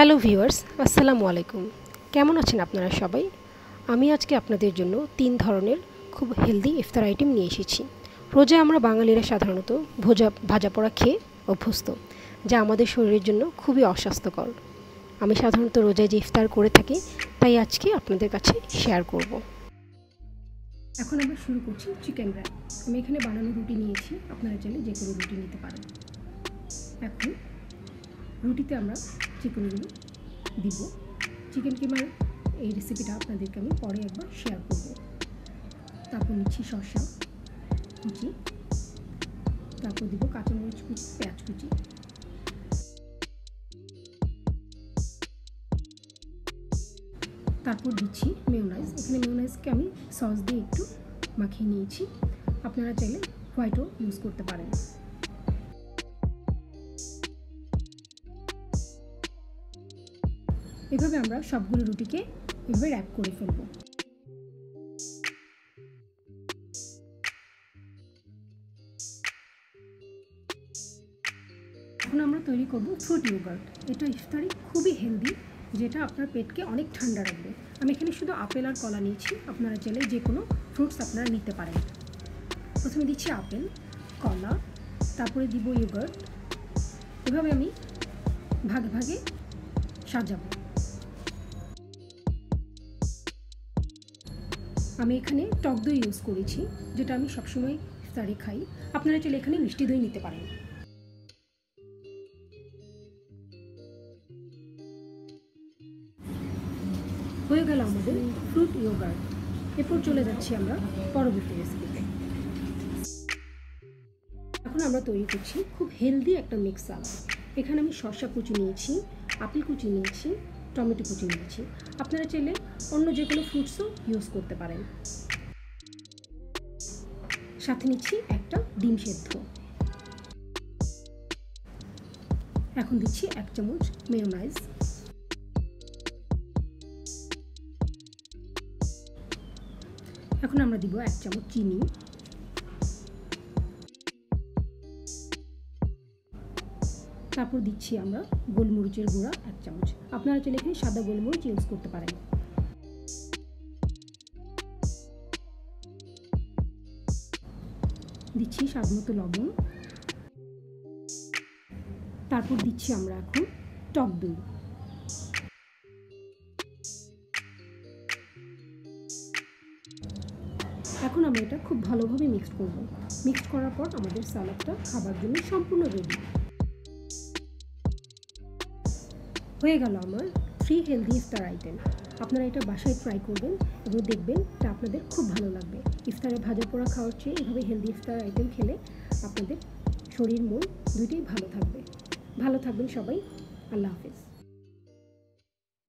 Hello viewers, আসসালামু আলাইকুম। কেমন আছেন আপনারা সবাই? আমি আজকে আপনাদের জন্য 3 ধরনের খুব হেলদি ইফতার আইটেম নিয়ে এসেছি। রোজা আমরা বাঙালিরা সাধারণত ভাজা পোড়া খেয়ে অভ্যস্ত, যা আমাদের শরীরের জন্য খুবই অস্বাস্থ্যকর। আমি সাধারণত রোজায় যে ইফতার করে থাকি, তাই আজকে আপনাদের কাছে শেয়ার করব। এখন আমরা শুরু করছি চিকেন র্যাপ। আমি এখানে বানানো রুটি নিয়েছি, আপনারা চাইলে যে কোনো রুটি নিতে পারেন। এখন রুটিতে আমরা চিকেনগুলো দিব। চিকেন কিমার এই রেসিপিটা আপনাদেরকে আমি পরে একবার শেয়ার করব। তারপর নিচ্ছি শসা কুচি, তারপর দিব কাঁচামরিচ কুচি, পেঁয়াজ কুচি, তারপর দিচ্ছি মেয়োনাইজ। এখানে মেয়োনাইজকে আমি সস দিয়ে একটু মাখিয়ে নিয়েছি, আপনারা চাইলে হোয়াইটও ইউজ করতে পারেন। এভাবে আমরা সবগুলো রুটিকে এভাবে র্যাপ করে ফেলব। এখন আমরা তৈরি করব ফ্রুট ইয়োগার্ট। এটা ইফতারি খুবই হেলদি, যেটা আপনার পেটকে অনেক ঠান্ডা রাখবে। আমি এখানে শুধু আপেল আর কলা নিয়েছি, আপনারা চাইলে যে কোনো ফ্রুটস আপনারা নিতে পারেন। প্রথমে দিচ্ছি আপেল, কলা, তারপরে দিব ইয়োগার্ট। এভাবে আমি ভাগে ভাগে সাজাবো। আমি এখানে টক দই ইউজ করেছি, যেটা আমি সবসময় ইফতারে খাই। আপনারা চাইলে এখানে মিষ্টি দই নিতে পারেন। হয়ে গেল আমাদের ফ্রুট ইয়োগার্ট। এরপর চলে যাচ্ছি আমরা পরবর্তী রেসিপিতে। এখন আমরা তৈরি করছি খুব হেলদি একটা মিক্স সালাদ। এখানে আমি শসা কুচি নিয়েছি, আপেল কুচি নিয়েছি, টমেটো কুচি নিয়েছি। আপনারা চাইলে অন্য যে কোনো ফ্রুটসও ইউজ করতে পারেন। সাথে নিচ্ছি একটা ডিম সেদ্ধ। এখন দিচ্ছি 1 চামচ মেয়োনাইজ। এখন আমরা দিব 1 চামচ চিনি, তারপর দিচ্ছি আমরা গোলমরিচের গুঁড়া 1 চামচ। আপনারা চাইলে এখানে সাদা গোলমরিচ ইউজ করতে পারেন। দিচ্ছি স্বাদমতো লবণ, তারপর দিচ্ছি আমরা এখন টক দই। এখন আমরা এটা খুব ভালোভাবে মিক্স করব। মিক্স করার পর আমাদের সালাদটা খাবার জন্য সম্পূর্ণ রেডি হয়ে গেল আমার 3 হেলদি ইফতার আইটেম। আপনারা এটা বাসায় ট্রাই করবেন এবং দেখবেন এটা আপনাদের খুব ভালো লাগবে। ইফতারে ভাজা পোড়া খাওয়ার চেয়ে এভাবে হেলদি ইফতার আইটেম খেলে আপনাদের শরীর মন দুটোই ভালো থাকবে। ভালো থাকবেন সবাই। আল্লাহ হাফেজ।